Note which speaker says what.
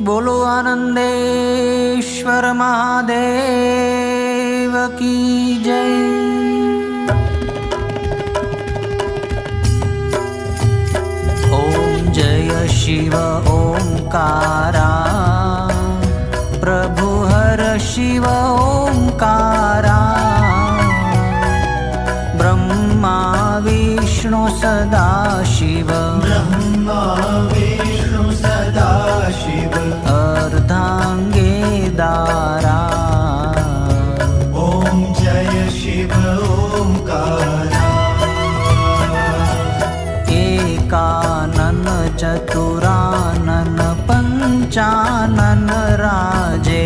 Speaker 1: बोलो आनंदेश्वर महादेव की जय। ओम जय शिव ओंकारा, प्रभु हर शिव ओंकारा। ब्रह्मा विष्णु सदा शिव,
Speaker 2: ब्रह्मा विष्णु सदा शिव।
Speaker 1: अर्धांगे दारा,
Speaker 2: ओम जय शिव ओंकारा।
Speaker 1: एकानन चतुरानन पंचानन राजे,